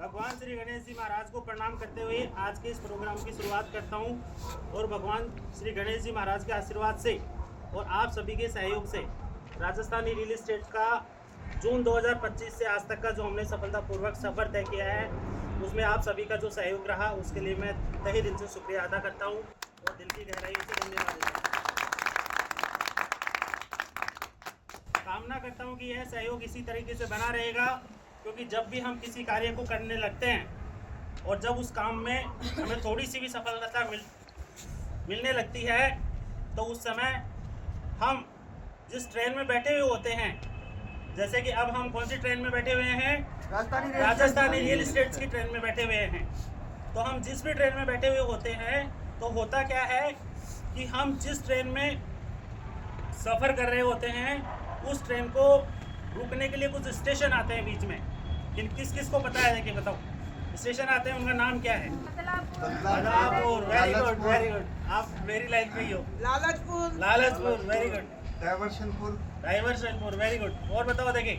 भगवान श्री गणेश जी महाराज को प्रणाम करते हुए आज के इस प्रोग्राम की शुरुआत करता हूं और भगवान श्री गणेश जी महाराज के आशीर्वाद से और आप सभी के सहयोग से राजस्थानी रियल एस्टेट का जून 2025 से आज तक का जो हमने सफलतापूर्वक सफ़र तय किया है उसमें आप सभी का जो सहयोग रहा उसके लिए मैं तहे दिल से शुक्रिया अदा करता हूँ और दिल की गहराई से धन्यवाद देता हूँ। कामना करता हूँ कि यह सहयोग इसी तरीके से बना रहेगा, क्योंकि जब भी हम किसी कार्य को करने लगते हैं और जब उस काम में हमें थोड़ी सी भी सफलता मिलने लगती है तो उस समय हम जिस ट्रेन में बैठे हुए होते हैं, जैसे कि अब हम कौन सी ट्रेन में बैठे हुए हैं, राजस्थानी रियल एस्टेट की ट्रेन में बैठे हुए हैं। तो हम जिस भी ट्रेन में बैठे हुए होते हैं तो होता क्या है कि हम जिस ट्रेन में सफ़र कर रहे होते हैं उस ट्रेन को रुकने के लिए कुछ स्टेशन आते हैं बीच में। किस किस को पता है, देखिए बताओ स्टेशन आते हैं, उनका नाम क्या है? Badlapur. Very good very good, आप मेरी लाइन पे ही हो। Lalachpur very good. Diversionpur very good. और बताओ, देखिए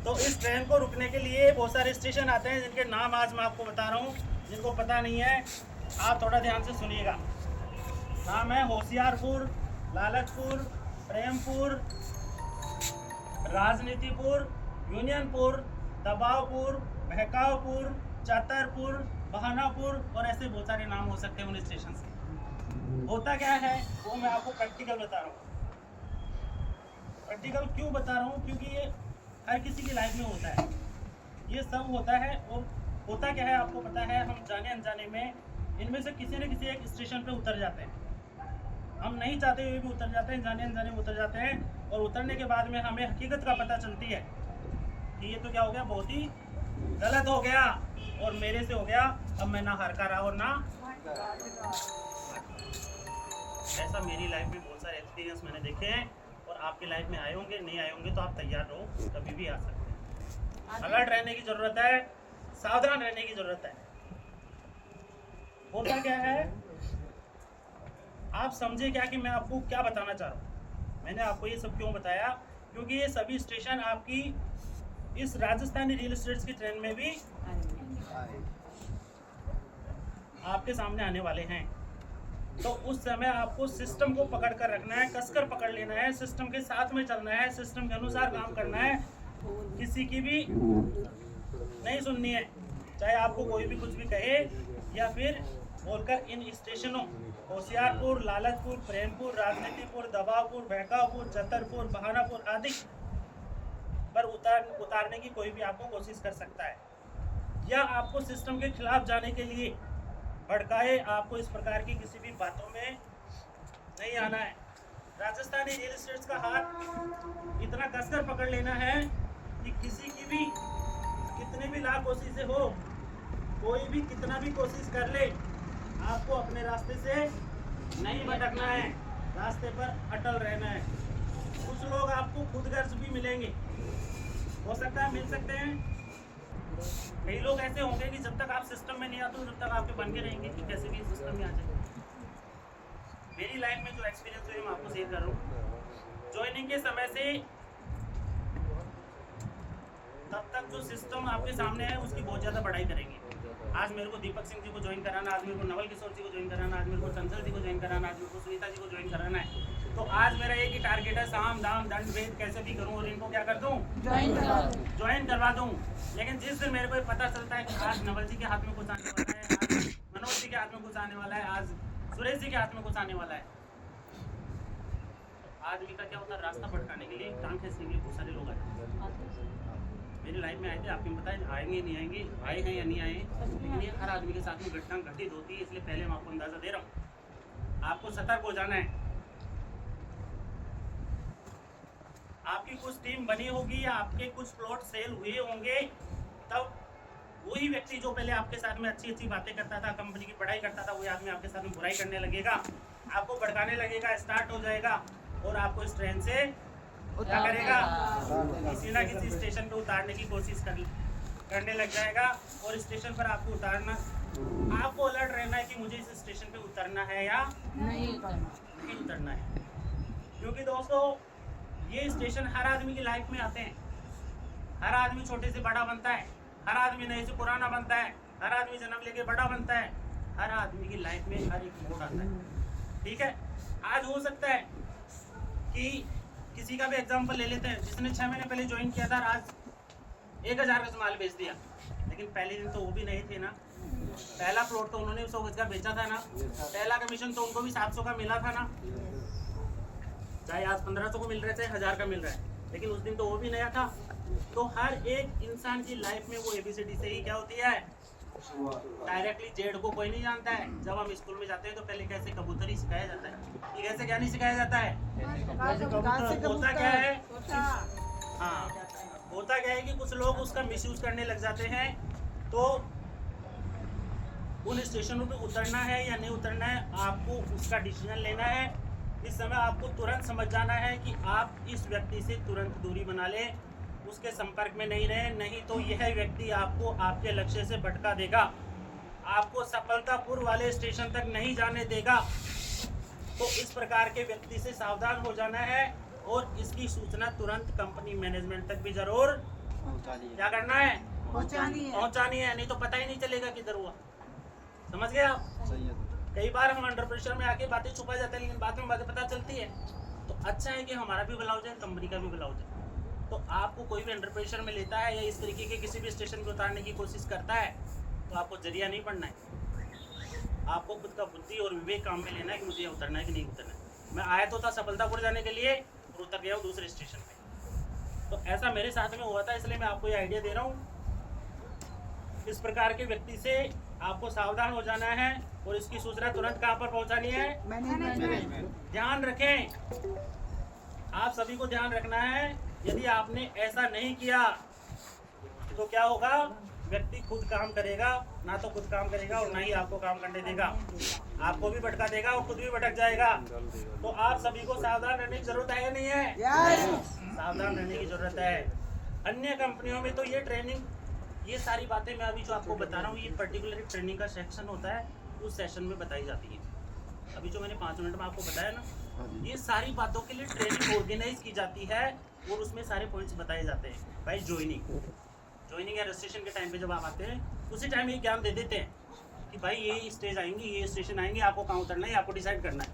तो इस ट्रेन को रुकने के लिए बहुत सारे स्टेशन आते हैं जिनके नाम आज मैं आपको बता रहा हूँ। जिनको पता नहीं है आप थोड़ा ध्यान से सुनिएगा। नाम है होशियारपुर, लालचपुर, प्रेमपुर, राजनीतिपुर, यूनियनपुर, दबावपुर, बहकावपुर, चतरपुर, बहानापुर और ऐसे बहुत सारे नाम हो सकते हैं उन स्टेशन से। होता क्या है वो मैं आपको प्रैक्टिकल बता रहा हूँ। प्रैक्टिकल क्यों बता रहा हूँ? क्योंकि ये हर किसी की लाइफ में होता है, ये सब होता है। और होता क्या है आपको पता है, हम जाने अनजाने में इनमें से किसी न किसी एक स्टेशन पे उतर जाते हैं। हम नहीं चाहते हुए भी उतर जाते हैं, जाने अनजाने में उतर जाते हैं। और उतरने के बाद में हमें हकीकत का पता चलती है कि ये तो क्या हो गया, बहुत ही गलत हो गया और मेरे से हो गया। अब मैं ना हार का रहा और ना ऐसा मेरी लाइफ में बहुत सारे एक्सपीरियंस मैंने देखे हैं और आपकी लाइफ में आए होंगे, नहीं आए होंगे तो आप तैयार रहो, कभी भी आ सकते हैं। अलर्ट रहने की ज़रूरत है, सावधान रहने की ज़रूरत है। होता क्या है, आप समझे क्या कि मैं आपको क्या बताना चाह रहा हूँ। मैंने आपको ये सब क्यों बताया, क्योंकि ये सभी स्टेशन आपकी इस राजस्थानी रियल एस्टेट की ट्रेन में भी आपके सामने आने वाले हैं। तो उस समय आपको सिस्टम को पकड़ कर रखना है, कसकर पकड़ लेना है, सिस्टम के साथ में चलना है, सिस्टम के अनुसार काम करना है, किसी की भी नहीं सुननी है। चाहे आपको कोई भी कुछ भी कहे या फिर बोलकर इन स्टेशनों होशियारपुर, लालचपुर, प्रेमपुर, राजनीतिपुर, दबावपुर, बहकावपुर, चतरपुर, बहानापुर आदि पर उतारने की कोई भी आपको कोशिश कर सकता है, या आपको सिस्टम के खिलाफ जाने के लिए भड़काए। आपको इस प्रकार की किसी भी बातों में नहीं आना है। राजस्थानी रियल एस्टेट का हाथ इतना कसकर पकड़ लेना है कि किसी की भी कितनी भी लाख कोशिशें हो, कोई भी कितना भी कोशिश कर ले, आपको अपने रास्ते से नहीं भटकना है, रास्ते पर अटल रहना है। कुछ लोग आपको खुदगर्ज भी मिलेंगे, हो सकता है मिल सकते हैं। कई लोग ऐसे होंगे कि जब तक आप सिस्टम में नहीं आते तब तक आपके बन के रहेंगे कि कैसे भी सिस्टम में आ जाए। मेरी लाइफ में जो एक्सपीरियंस हुए मैं आपको शेयर कर रहा हूँ। ज्वाइनिंग के समय से तब तक जो सिस्टम आपके सामने है उसकी बहुत ज़्यादा बढ़ाई करेंगे। आज मेरे को दीपक सिंह जी को ज्वाइन कराना, आज मेरे को नवल किशोर जी को ज्वाइन कराना, आज मेरे को चंचल जी को ज्वाइन कराना, आज मेरे को सुनीता जी को ज्वाइन कराना है। तो आज मेरा एक ही टारगेट है, साम दाम दंड भेद कैसे भी करूं और इनको क्या कर दूं, ज्वाइन करवा दूं। लेकिन जिस दिन मेरे को पता चलता है कि आज नवल जी के हाथ में कुछ आने वाला है, आज मनोज जी के हाथ में कुछ आने वाला है, आज सुरेश जी के हाथ में कुछ आने वाला है, आदमी का क्या होता है, रास्ता भटकाने के लिए, टांग खींचने के लिए बहुत सारे लोग आए। मेरी लाइफ में आए थे, आपको पता है आएंगे नहीं आएंगे, आए हैं या नहीं आए, लेकिन ये हर आदमी के साथ में घटना घटित होती है। इसलिए पहले मैं आपको अंदाजा दे रहा हूँ, आपको सतर्क हो जाना है। आपकी कुछ टीम बनी होगी या आपके कुछ प्लॉट सेल हुए होंगे, तब वही व्यक्ति जो पहले आपके साथ में अच्छी अच्छी बातें करता था, कंपनी की पढ़ाई करता था, वही आदमी आपके साथ में बुराई करने लगेगा, आपको भड़काने लगेगा, स्टार्ट हो जाएगा और आपको इस ट्रेन से क्या करेगा, किसी ना किसी स्टेशन पे उतारने की कोशिश करने लग जाएगा। और स्टेशन पर आपको उतारना, आपको अलर्ट रहना है कि मुझे इस स्टेशन पे उतरना है या नहीं उतरना है। क्योंकि दोस्तों ये स्टेशन हर आदमी की लाइफ में आते हैं, हर आदमी छोटे से बड़ा बनता है, हर आदमी नए से पुराना बनता है, हर आदमी जन्म लेके बड़ा बनता है, हर आदमी की लाइफ में हर एक मोड़ आता है। ठीक है, आज हो सकता है कि किसी का भी एग्जांपल ले लेते हैं, जिसने 6 महीने पहले ज्वाइन किया था, आज 1000 का माल बेच दिया, लेकिन पहले दिन तो वो भी नहीं थे ना। पहला प्लॉट तो उन्होंने 100 गज का बेचा था ना, पहला कमीशन तो उनको भी 700 का मिला था ना, चाहे आज 1500 को मिल रहे थे, 1000 का मिल रहा है, लेकिन उस दिन तो वो भी नया था। तो हर एक इंसान की लाइफ में वो ABCD से ही क्या होती है, डायरेक्टली जेड को कोई नहीं जानता है। जब हम स्कूल में जाते हैं तो पहले कैसे कबूतरी सिखाया जाता है, ये कैसे क्या नहीं सिखाया जाता है। होता क्या है, हाँ, होता क्या है कि कुछ लोग उसका मिसयूज करने लग जाते हैं। तो उन स्टेशनों पे उतरना है या नहीं उतरना है, आपको उसका डिसीजन लेना है। इस समय आपको तुरंत समझ जाना है कि आप इस व्यक्ति से तुरंत दूरी बना लें, उसके संपर्क में नहीं रहें, नहीं तो यह व्यक्ति आपको आपके लक्ष्य से भटका देगा, आपको सफलतापुर वाले स्टेशन तक नहीं जाने देगा। तो इस प्रकार के व्यक्ति से सावधान हो जाना है और इसकी सूचना तुरंत कंपनी मैनेजमेंट तक भी जरूर क्या करना है, पहुंचानी है, नहीं तो पता ही नहीं चलेगा किधर हुआ। समझ गए आप। कई बार हम अंडर प्रेशर में आके बातें छुपा जाते हैं, लेकिन बाद में बातें पता चलती है। तो अच्छा है कि हमारा भी भला हो जाए, कंपनी का भी भला हो जाए। तो आपको कोई भी अंडर प्रेशर में लेता है या इस तरीके के किसी भी स्टेशन पे उतारने की कोशिश करता है, तो आपको जरिया नहीं पड़ना है। आपको खुद का बुद्धि और विवेक काम में लेना है कि मुझे उतरना है कि नहीं उतरना है। मैं आया तो था सफलतापुर जाने के लिए और उतर गया हूँ दूसरे स्टेशन पे। तो ऐसा मेरे साथ में हुआ था, इसलिए मैं आपको ये आइडिया दे रहा हूँ। इस प्रकार के व्यक्ति से आपको सावधान हो जाना है और इसकी सूचना तुरंत कहाँ पर पहुँचानी है। ध्यान रखें, आप सभी को ध्यान रखना है। यदि आपने ऐसा नहीं किया तो क्या होगा, व्यक्ति खुद काम करेगा, ना तो खुद काम करेगा और ना ही आपको काम करने देगा, आपको भी भटका देगा और खुद भी भटक जाएगा। तो आप सभी को सावधान रहने की जरूरत है या नहीं है? सावधान रहने की जरूरत है। अन्य कंपनियों में तो ये ट्रेनिंग, ये सारी बातें मैं अभी जो आपको बता रहा हूँ, ये पर्टिकुलर ट्रेनिंग का सेक्शन होता है, उस सेशन में बताई जाती है। अभी जो मैंने 5 मिनट में आपको बताया ना, ये सारी बातों के लिए ट्रेनिंग ऑर्गेनाइज की जाती है और उसमें सारे पॉइंट्स बताए जाते हैं। भाई ज्वाइनिंग या रजिस्ट्रेशन के टाइम पे जब आप आते हैं, उसी टाइम ये ज्ञान दे देते हैं कि भाई ये स्टेज आएंगी, ये स्टेशन आएंगे, आपको कहाँ उतरना है, आपको डिसाइड करना है।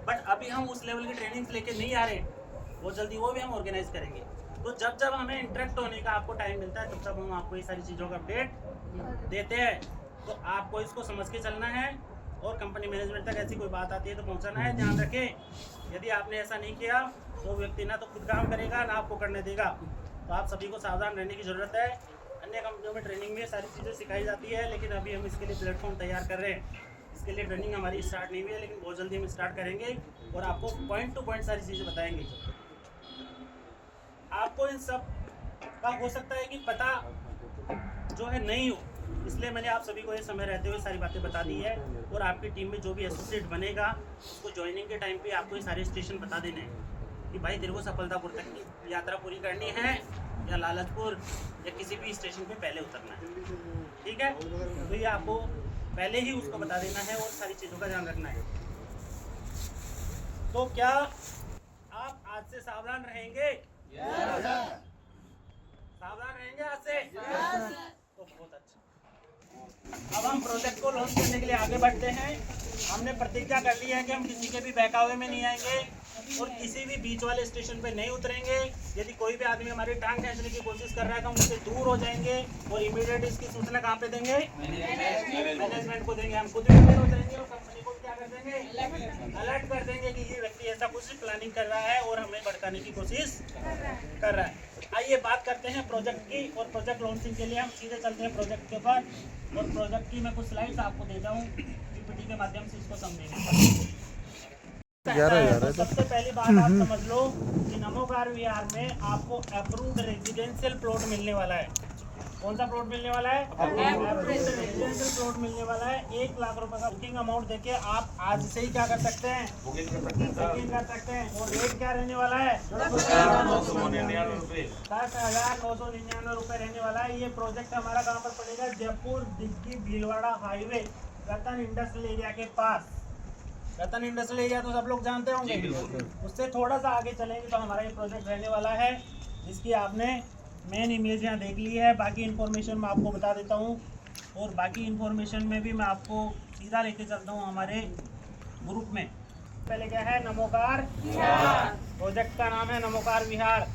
बट अभी हम उस लेवल की ट्रेनिंग लेके नहीं आ रहे, बहुत जल्दी वो भी हम ऑर्गेनाइज करेंगे। तो जब जब हमें इंटरेक्ट होने का आपको टाइम मिलता है, तब तब हम आपको ये सारी चीज़ों का अपडेट देते हैं। तो आपको इसको समझ के चलना है और कंपनी मैनेजमेंट तक ऐसी कोई बात आती है तो पहुंचाना है। ध्यान रखें, यदि आपने ऐसा नहीं किया तो व्यक्ति ना तो खुद काम करेगा ना आपको करने देगा। तो आप सभी को सावधान रहने की ज़रूरत है। अन्य कंपनियों में ट्रेनिंग में सारी चीज़ें सिखाई जाती है, लेकिन अभी हम इसके लिए प्लेटफॉर्म तैयार कर रहे हैं। इसके लिए ट्रेनिंग हमारी स्टार्ट नहीं हुई है, लेकिन बहुत जल्दी हम स्टार्ट करेंगे और आपको पॉइंट टू पॉइंट सारी चीज़ें बताएंगे। आपको इन सब का हो सकता है कि पता जो है नहीं हो, इसलिए मैंने आप सभी को ये समय रहते हुए सारी बातें बता दी है। और आपकी टीम में जो भी एसोसिएट बनेगा, उसको ज्वाइनिंग के टाइम पे आपको ये सारे स्टेशन बता देने हैं कि भाई तेरे को सफलतापुर तक की यात्रा पूरी करनी है या लालचपुर या किसी भी स्टेशन पे पहले उतरना है। ठीक है, तो ये आपको पहले ही उसको बता देना है और सारी चीज़ों का ध्यान रखना है। तो क्या आप आज से सावधान रहेंगे? सावधान रहेंगे आज से? तो बहुत अच्छा। अब हम प्रोजेक्ट को लॉन्च करने के लिए आगे बढ़ते हैं। हमने प्रतिज्ञा कर ली है कि हम किसी के भी बहकावे में नहीं आएंगे और किसी भी बीच वाले स्टेशन पे नहीं उतरेंगे। यदि कोई भी आदमी हमारी टांग खींचने की कोशिश कर रहा है तो हम उससे दूर हो जाएंगे और इमीडिएट इसकी सूचना कहाँ पे देंगे? मैनेजमेंट को देंगे। हम खुद भी अवेयर हो जाएंगे और कंपनी को क्या कर देंगे? अलर्ट कर देंगे कि ये व्यक्ति ऐसा कुछ प्लानिंग कर रहा है और हमें भड़काने की कोशिश कर रहा है। आइए बात करते हैं प्रोजेक्ट की, और प्रोजेक्ट लॉन्चिंग के लिए हम सीधे चलते हैं प्रोजेक्ट के ऊपर। और प्रोजेक्ट की मैं कुछ स्लाइड्स आपको देता हूँ, पीपीटी के माध्यम से इसको समझेंगे। तो सबसे पहली बात आप समझ लो कि नमोकार वीआर में आपको अप्रूव्ड रेजिडेंशियल प्लॉट मिलने वाला है। कौन सा प्लॉट मिलने वाला है? अप्रूव्ड रेजिडेंशियल प्लॉट मिलने वाला है। 1 लाख रुपए का बुकिंग अमाउंट देके आप आज से ही क्या कर सकते हैं? बुकिंग कर सकते हैं। और रेट क्या रहने वाला है? 10,999 रुपए रहने वाला है। ये प्रोजेक्ट हमारा कहाँ पर पड़ेगा? जयपुर दिग्गी भीलवाड़ा हाईवे, रतन इंडस्ट्रियल एरिया के पास। रतन इंडस्ट्रियल एरिया तो सब लोग जानते होंगे। उससे थोड़ा सा आगे चलेंगे तो हमारा ये प्रोजेक्ट रहने वाला है, जिसकी आपने मेन इमेज यहाँ देख ली है, बाकी इन्फॉर्मेशन मैं आपको बता देता हूँ। और बाकी इन्फॉर्मेशन में भी मैं आपको सीधा लेके चलता हूँ हमारे ग्रुप में। पहले क्या है, नमोकार विहार। प्रोजेक्ट का नाम है नमोकार विहार।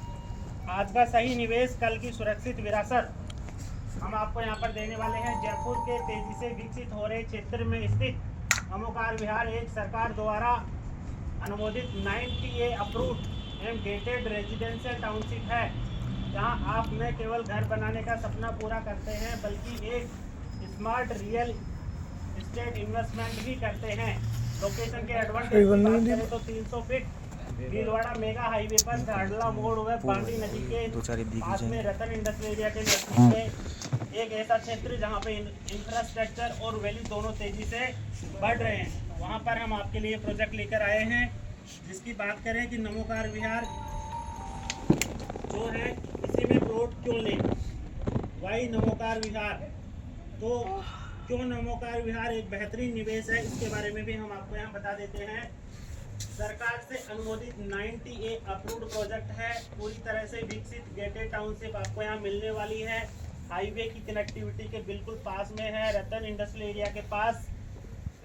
आज का सही निवेश, कल की सुरक्षित विरासत। हम आपको यहाँ पर देने वाले हैं जयपुर के तेजी से विकसित हो रहे क्षेत्र में स्थित नमोकार विहार। एक सरकार द्वारा अनुमोदित 90A approved and gated residential township है, जहाँ आप न केवल घर बनाने का सपना पूरा करते हैं बल्कि एक स्मार्ट रियल एस्टेट इन्वेस्टमेंट भी करते हैं। लोकेशन के एडवांटेज की बात करें तो 300 फीट भीलवाड़ा मेगा हाईवे पर झाड़ला मोड़ व पांडी नदी के पास में रतन इंडस्ट्रियल एरिया के नजदीक में एक ऐसा क्षेत्र जहां पे इंफ्रास्ट्रक्चर और वैल्यू दोनों तेजी से बढ़ रहे हैं, वहां पर हम आपके लिए प्रोजेक्ट लेकर आए हैं। जिसकी बात करें कि नमोकार विहार जो है, इसी में प्लॉट क्यों लें, वाई नमोकार विहार। तो क्यों नमोकार विहार एक बेहतरीन निवेश है, इसके बारे में भी हम आपको यहाँ बता देते हैं। सरकार से अनुमोदित 90A अप्रूव्ड प्रोजेक्ट है, पूरी तरह से विकसित गेटेड टाउनशिप आपको यहाँ मिलने वाली है। हाईवे की कनेक्टिविटी के बिल्कुल पास में है, रतन इंडस्ट्रियल एरिया के पास।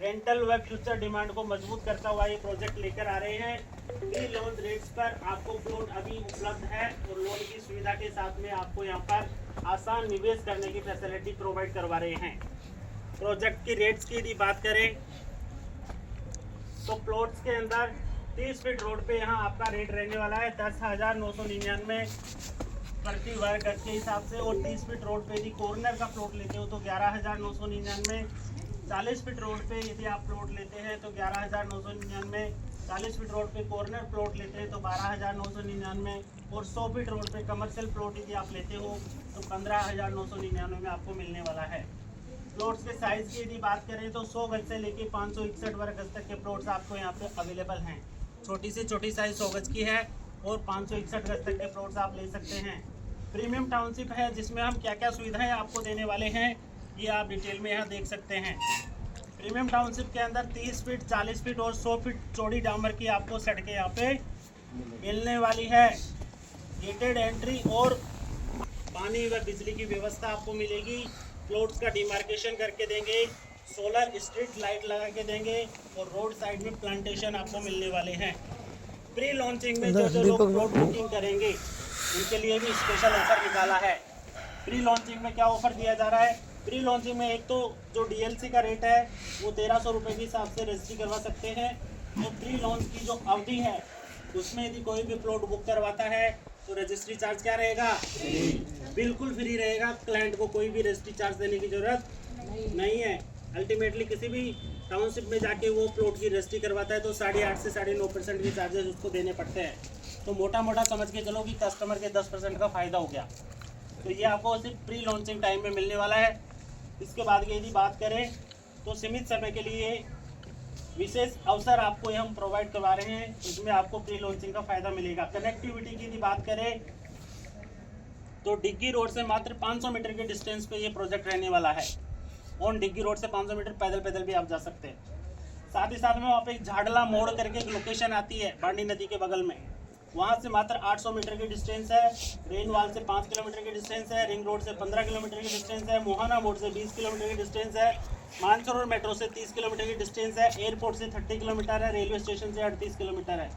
रेंटल व फ्यूचर डिमांड को मजबूत करता हुआ ये प्रोजेक्ट लेकर आ रहे हैं। फ्री लोन रेट्स पर आपको प्लॉट अभी उपलब्ध है और लोन की सुविधा के साथ में आपको यहाँ पर आसान निवेश करने की फैसिलिटी प्रोवाइड करवा रहे हैं। प्रोजेक्ट की रेट्स की यदि बात करें तो प्लॉट्स के अंदर 30 फीट रोड पे यहाँ आपका रेट रहने वाला है 10,999 प्रति वर्ग गज के हिसाब से। और 30 फीट रोड पे यदि कॉर्नर का प्लॉट लेते हो तो 11,999। 40 फीट रोड पे यदि आप प्लॉट लेते हैं तो 11,999। 40 फीट रोड पे कॉर्नर प्लॉट लेते हैं तो 12,999। और 100 फीट रोड पे कमर्शियल प्लॉट यदि आप लेते हो तो 15,999 में आपको मिलने वाला है। प्लॉट्स के साइज की यदि बात करें तो 100 गज से लेके 561 वर्ग गज तक के प्लॉट्स आपको यहाँ पे अवेलेबल हैं। छोटी से छोटी साइज 100 गज की है और 561 गज तक के प्लॉट्स आप ले सकते हैं। प्रीमियम टाउनशिप है, जिसमें हम क्या क्या सुविधाएं आपको देने वाले हैं ये आप डिटेल में यहाँ देख सकते हैं। प्रीमियम टाउनशिप के अंदर 30 फीट, 40 फीट और 100 फीट चौड़ी डामर की आपको सड़कें यहाँ पे मिलने वाली है। गेटेड एंट्री और पानी व बिजली की व्यवस्था आपको मिलेगी। प्लॉट्स का डिमार्केशन करके देंगे, सोलर स्ट्रीट लाइट लगा के देंगे और रोड साइड में प्लांटेशन आपको मिलने वाले हैं। प्री लॉन्चिंग में जो लोग प्लॉट बुकिंग करेंगे उनके लिए भी स्पेशल ऑफर निकाला है। प्री लॉन्चिंग में क्या ऑफर दिया जा रहा है, प्री लॉन्चिंग में एक तो जो डीएलसी का रेट है वो 1300 रुपये के हिसाब से रजिस्ट्री करवा सकते हैं। और प्री लॉन्च की जो अवधि है उसमें यदि कोई भी प्लॉट बुक करवाता है तो रजिस्ट्री चार्ज क्या रहेगा, बिल्कुल फ्री रहेगा। क्लाइंट को कोई भी रजिस्ट्री चार्ज देने की जरूरत नहीं है। अल्टीमेटली किसी भी टाउनशिप में जाके वो प्लॉट की रजिस्ट्री करवाता है तो 8.5 से 9.5% के चार्जेस उसको देने पड़ते हैं। तो मोटा मोटा समझ के चलो कि कस्टमर के 10% का फ़ायदा हो गया। तो ये आपको सिर्फ प्री लॉन्चिंग टाइम में मिलने वाला है। इसके बाद की यदि बात करें तो सीमित समय के लिए विशेष अवसर आपको हम प्रोवाइड करवा रहे हैं, इसमें आपको प्री लॉन्चिंग का फ़ायदा मिलेगा। कनेक्टिविटी की यदि बात करें तो डिग्गी रोड से मात्र 500 मीटर के डिस्टेंस पे ये प्रोजेक्ट रहने वाला है। ऑन डिग्गी रोड से 500 मीटर पैदल भी आप जा सकते हैं। साथ ही साथ में वहाँ पे एक झाड़ला मोड़ करके एक लोकेशन आती है पांडी नदी के बगल में, वहाँ से मात्र 800 मीटर की डिस्टेंस है। रेनवाल से 5 किलोमीटर की डिस्टेंस है। रिंग रोड से 15 किलोमीटर की डिस्टेंस है। मोहाना मोड़ से 20 किलोमीटर की डिस्टेंस है। मानसरोवर मेट्रो से 30 किलोमीटर की डिस्टेंस है। एयरपोर्ट से 30 किलोमीटर है। रेलवे स्टेशन से 38 किलोमीटर है।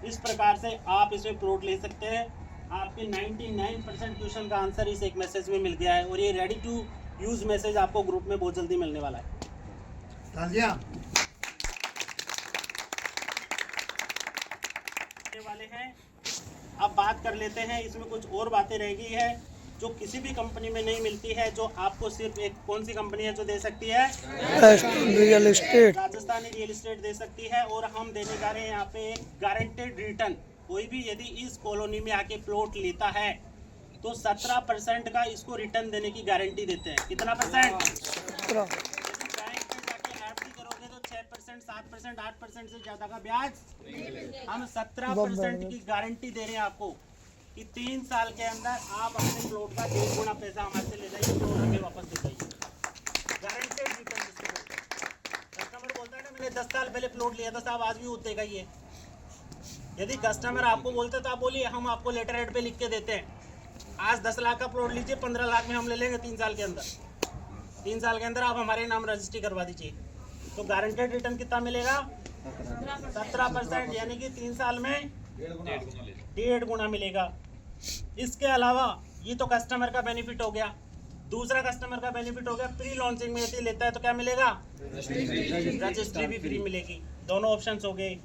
इस प्रकार से आप इसमें प्लॉट ले सकते हैं। आपके 99% क्वेश्चन का आंसर इस एक मैसेज में मिल गया है और ये रेडी टू यूज़ मैसेज आपको ग्रुप में बहुत जल्दी मिलने वाला है। वाले हैं। अब बात कर लेते हैं, इसमें कुछ और बातें रह गई है जो किसी भी कंपनी में नहीं मिलती है, जो आपको सिर्फ एक कौन सी कंपनी है जो दे सकती है, real estate, Rajasthani real estate दे सकती है। और हम देने जा रहे हैं यहाँ पे गारंटेड रिटर्न। कोई भी यदि इस कॉलोनी में आके प्लॉट लेता है तो 17% का इसको रिटर्न देने की गारंटी देते हैं। कितना %? 7%, 8% से ज्यादा का ब्याज, हम 17% की गारंटी दे रहे हैं आपको कि 3 साल के अंदर आप अपने प्लॉट का 1.5 गुना पैसा हमारे से ले जाइए, प्लॉट हमें वापस दे जाइए। गारंटेड रिटर्न जिसको बोलते हैं। कस्टमर बोलता है ना मैंने 10 साल पहले प्लॉट लिया था साहब, आज भी उतने का ही है। यदि कस्टमर आपको बोलता तो आप बोलिए हम आपको लेटर हेड पे लिख के देते हैं आज 10 लाख का प्लॉट लीजिए, 15 लाख में हम ले लेंगे 3 साल के अंदर। 3 साल के अंदर आप हमारे नाम रजिस्ट्री करवा दीजिए, तो गारंटेड रिटर्न कितना मिलेगा? 17%, यानी कि 3 साल में 1.5 गुना मिलेगा। इसके अलावा ये तो कस्टमर का बेनिफिट हो गया। दूसरा कस्टमर का बेनिफिट हो गया, प्री लॉन्चिंग में यदि लेता है तो क्या मिलेगा? रजिस्ट्री भी फ्री मिलेगी। दोनों ऑप्शंस हो गए।